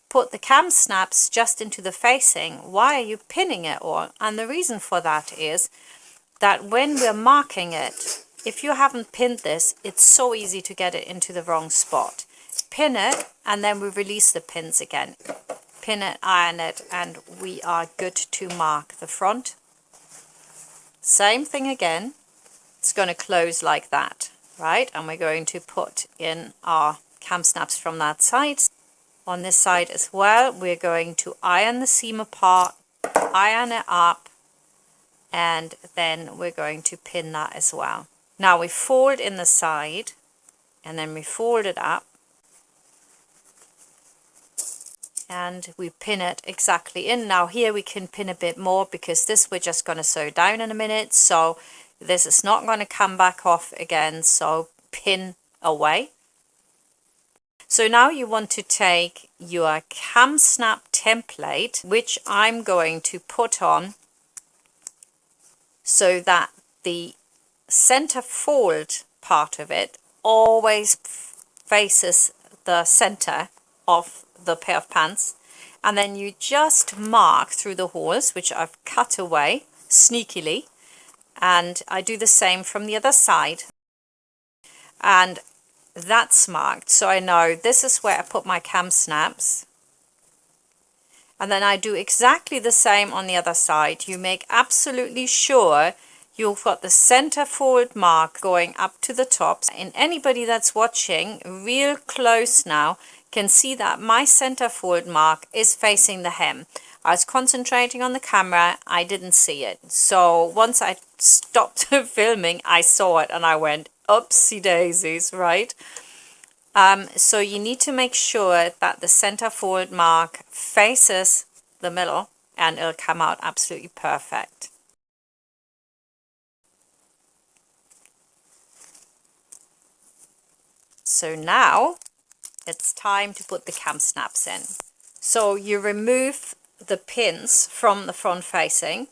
put the cam snaps just into the facing. Why are you pinning it all? And the reason for that is that when we're marking it, if you haven't pinned this, it's so easy to get it into the wrong spot. Pin it and then we release the pins again. Pin it, iron it, and we are good to mark the front. Same thing again. It's going to close like that, right? And we're going to put in our cam snaps from that side. On this side as well, we're going to iron the seam apart, iron it up, and then we're going to pin that as well. Now we fold in the side and then we fold it up and we pin it exactly in. Now here we can pin a bit more because this we're just going to sew down in a minute, so this is not going to come back off again, so pin away. So now you want to take your cam snap template, which I'm going to put on so that the center fold part of it always faces the center of the pair of pants, and then you just mark through the holes, which I've cut away sneakily, and I do the same from the other side, and that's marked, so I know this is where I put my cam snaps. And then I do exactly the same on the other side. You make absolutely sure you've got the center fold mark going up to the top. And anybody that's watching real close now can see that my center fold mark is facing the hem. I was concentrating on the camera, I didn't see it. So once I stopped filming, I saw it and I went, oopsie daisies, right? So you need to make sure that the center fold mark faces the middle and it'll come out absolutely perfect. So now it's time to put the cam snaps in. So you remove the pins from the front facing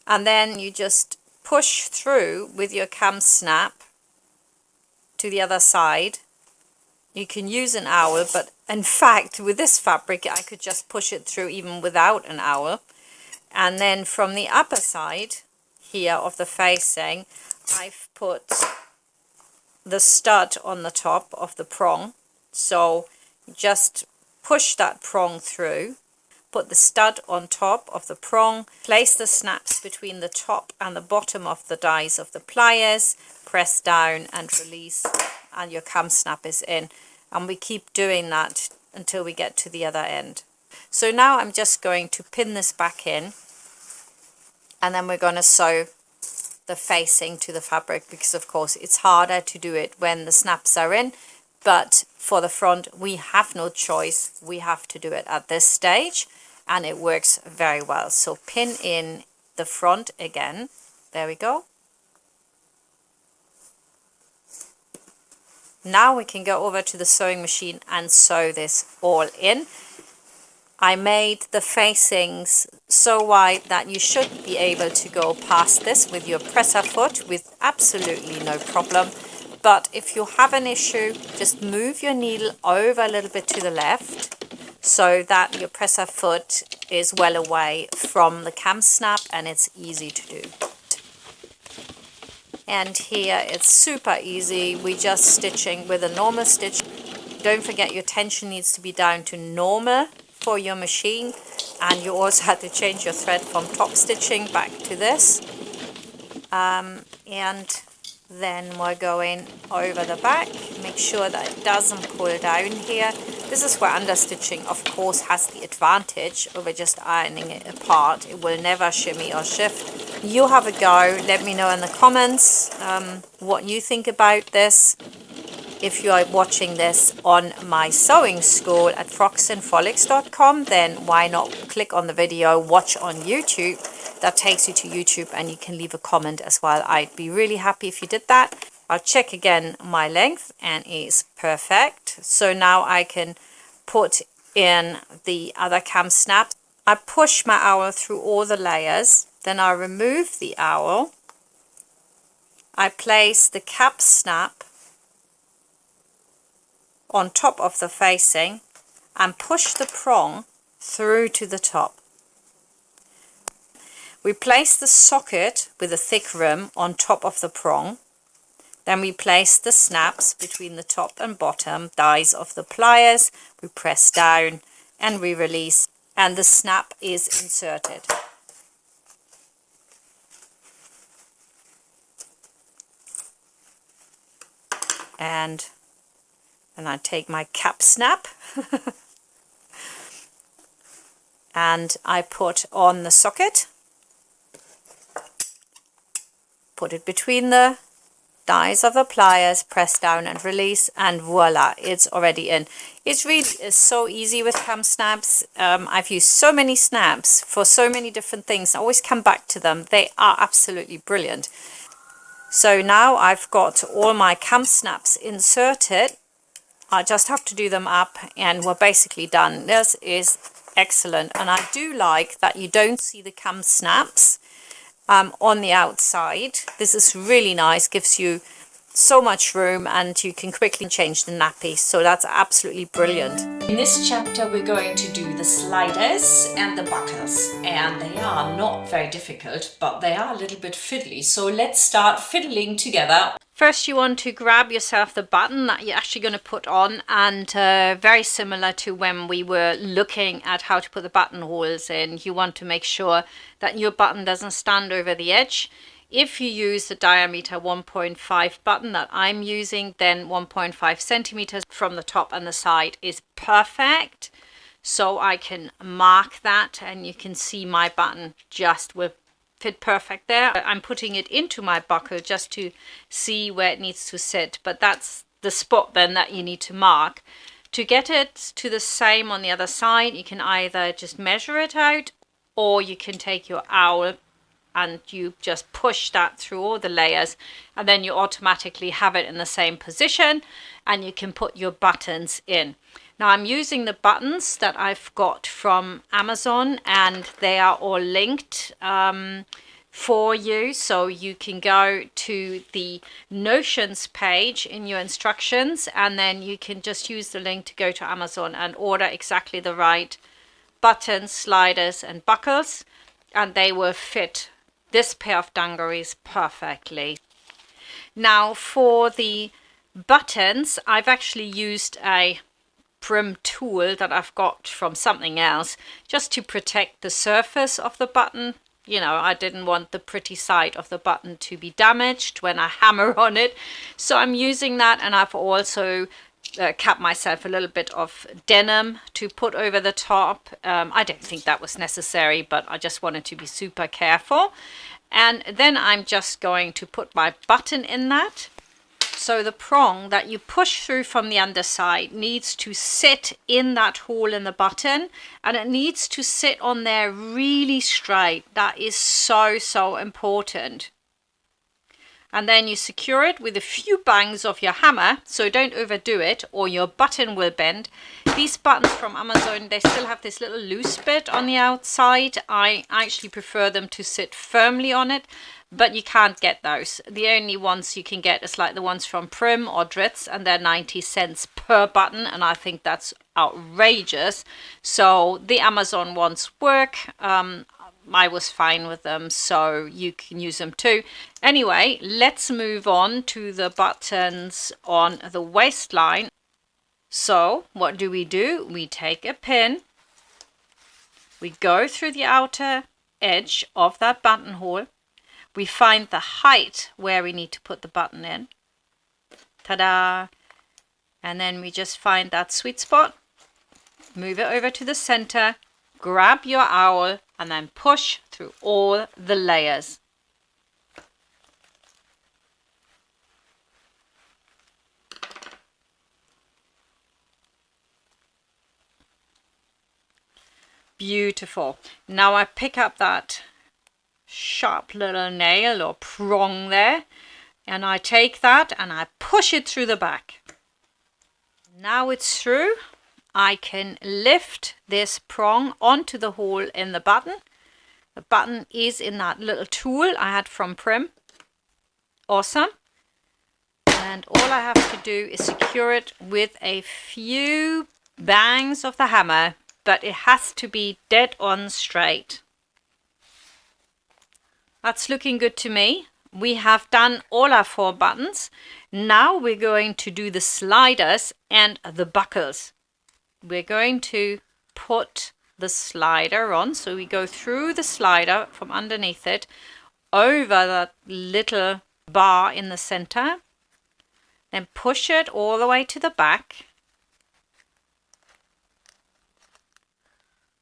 and then you just push through with your cam snap to the other side. You can use an owl, but in fact with this fabric I could just push it through even without an owl. And then from the upper side here of the facing, I've put the stud on the top of the prong, so just push that prong through, put the stud on top of the prong, place the snaps between the top and the bottom of the dies of the pliers, press down and release, and your cam snap is in. And we keep doing that until we get to the other end. So now I'm just going to pin this back in, and then we're going to sew the facing to the fabric, because of course it's harder to do it when the snaps are in, but for the front we have no choice, we have to do it at this stage, and it works very well. So pin in the front again, there we go. Now we can go over to the sewing machine and sew this all in. I made the facings so wide that you should be able to go past this with your presser foot with absolutely no problem. But if you have an issue, just move your needle over a little bit to the left so that your presser foot is well away from the cam snap and it's easy to do. And here it's super easy. We're just stitching with a normal stitch. Don't forget your tension needs to be down to normal for your machine, and you also had to change your thread from Topstitching back to this. And then we're going over the back. Make sure that it doesn't pull down here. This is where understitching of course has the advantage over just ironing it apart. It will never shimmy or shift. You have a go. Let me know in the comments what you think about this. If you are watching this on my sewing school at frocksandfrolics.com, then why not click on the video, watch on YouTube. That takes you to YouTube and you can leave a comment as well. I'd be really happy if you did that. I'll check again my length and it's perfect. So now I can put in the other cam snap. I push my owl through all the layers, then I remove the owl. I place the cap snap on top of the facing and push the prong through to the top. We place the socket with a thick rim on top of the prong. Then we place the snaps between the top and bottom dies of the pliers. We press down and we release, and the snap is inserted. And I take my cap snap and I put on the socket, put it between the dies of the pliers, press down and release, and voila, it's already in. It really is so easy with cam snaps. I've used so many snaps for so many different things. I always come back to them. They are absolutely brilliant. So now I've got all my cam snaps inserted. I just have to do them up and we're basically done. This is excellent, and I do like that you don't see the cam snaps on the outside. This is really nice, gives you so much room and you can quickly change the nappy, so that's absolutely brilliant. In this chapter we're going to do the sliders and the buckles, and they are not very difficult, but they are a little bit fiddly, so let's start fiddling together. First you want to grab yourself the button that you're actually going to put on, and very similar to when we were looking at how to put the buttonholes in, you want to make sure that your button doesn't stand over the edge. If you use the diameter 1.5 button that I'm using, then 1.5 centimeters from the top and the side is perfect. So I can mark that and you can see my button just will fit perfect there. I'm putting it into my buckle just to see where it needs to sit, but that's the spot then that you need to mark. To get it to the same on the other side, you can either just measure it out, or you can take your owl and you just push that through all the layers, and then you automatically have it in the same position and you can put your buttons in. Now I'm using the buttons that I've got from Amazon, and they are all linked for you, so you can go to the notions page in your instructions and then you can just use the link to go to Amazon and order exactly the right buttons, sliders and buckles, and they will fit this pair of dungarees perfectly. Now for the buttons, I've actually used a prim tool that I've got from something else, just to protect the surface of the button. You know, I didn't want the pretty side of the button to be damaged when I hammer on it. So I'm using that, and I've also cut myself a little bit of denim to put over the top. I don't think that was necessary, but I just wanted to be super careful. And then I'm just going to put my button in that. So the prong that you push through from the underside needs to sit in that hole in the button, and it needs to sit on there really straight. That is so, so important. And then you secure it with a few bangs of your hammer, so don't overdo it or your button will bend. These buttons from Amazon, they still have this little loose bit on the outside. I actually prefer them to sit firmly on it, but you can't get those. The only ones you can get is like the ones from Prim or Dritz, and they're 90 cents per button, and I think that's outrageous. So the Amazon ones work. I was fine with them, so you can use them too. Anyway, let's move on to the buttons on the waistline. So what do? We take a pin, we go through the outer edge of that buttonhole, we find the height where we need to put the button in. Ta-da! And then we just find that sweet spot, move it over to the center, grab your owl, and then push through all the layers. Beautiful. Now I pick up that sharp little nail or prong there, and I take that and I push it through the back. Now it's through. I can lift this prong onto the hole in the button. The button is in that little tool I had from Prim. Awesome. And all I have to do is secure it with a few bangs of the hammer, but it has to be dead on straight. That's looking good to me. We have done all our 4 buttons. Now we're going to do the sliders and the buckles. We're going to put the slider on. So we go through the slider from underneath it, over that little bar in the center, then push it all the way to the back.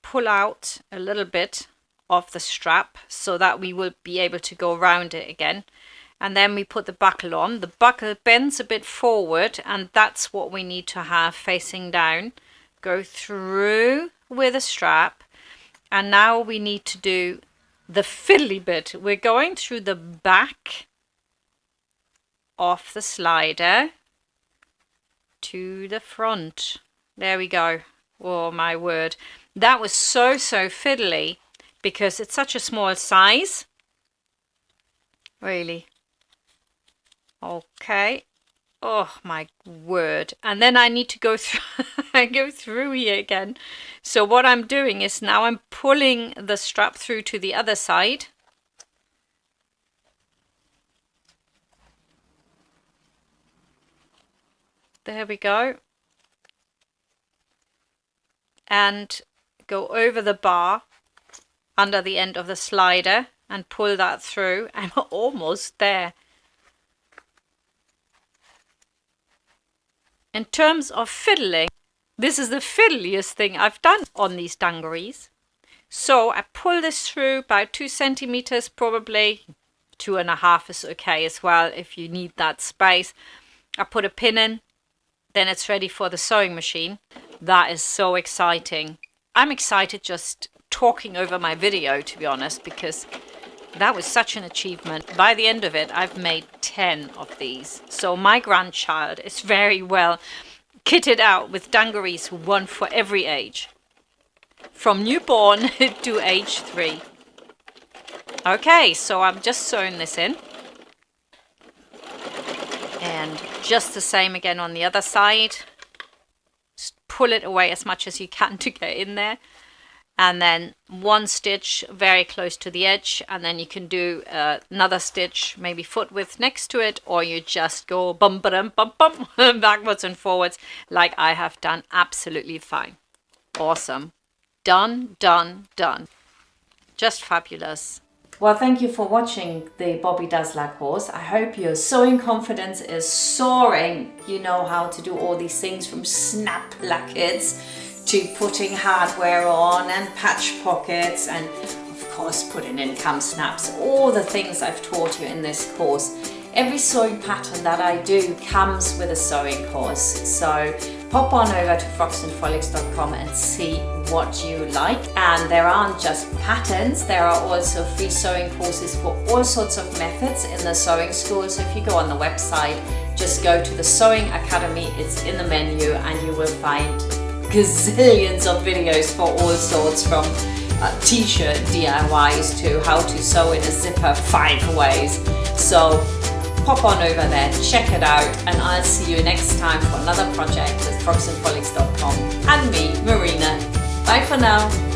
Pull out a little bit of the strap so that we will be able to go around it again. And then we put the buckle on. The buckle bends a bit forward, and that's what we need to have facing down. Go through with a strap, and now we need to do the fiddly bit. We're going through the back of the slider to the front. There we go. Oh my word, that was so fiddly because it's such a small size. Really. Okay. Oh my word. And then I need to go through go through here again. So what I'm doing is now I'm pulling the strap through to the other side. There we go. And go over the bar under the end of the slider and pull that through. I'm almost there. In terms of fiddling, this is the fiddliest thing I've done on these dungarees. So I pull this through about 2 centimeters, probably 2.5 is okay as well if you need that space. I put a pin in, then it's ready for the sewing machine. That is so exciting. I'm excited just talking over my video, to be honest, because that was such an achievement. By the end of it, I've made 10 of these. So my grandchild is very well kitted out with dungarees, one for every age. From newborn to age 3. Okay, so I'm just sewing this in. And just the same again on the other side. Just pull it away as much as you can to get in there. and then one stitch very close to the edge, and then you can do another stitch maybe foot width next to it, or you just go bum bum bum bum backwards and forwards like I have done. Absolutely fine. Awesome. Done, done, done. Just fabulous. Well, thank you for watching the Bobby Dazzler course. I hope your sewing confidence is soaring. You know how to do all these things, from snap plackets to putting hardware on and patch pockets, and of course putting in cam snaps. All the things I've taught you in this course. Every sewing pattern that I do comes with a sewing course. So pop on over to frocksandfrolics.com and see what you like. And there aren't just patterns, there are also free sewing courses for all sorts of methods in the sewing school. So if you go on the website, just go to the Sewing Academy, it's in the menu, and you will find gazillions of videos for all sorts, from t-shirt DIYs to how to sew in a zipper 5 ways. So pop on over there, check it out, and I'll see you next time for another project with frocksandfrolics.com and me, Marina. Bye for now.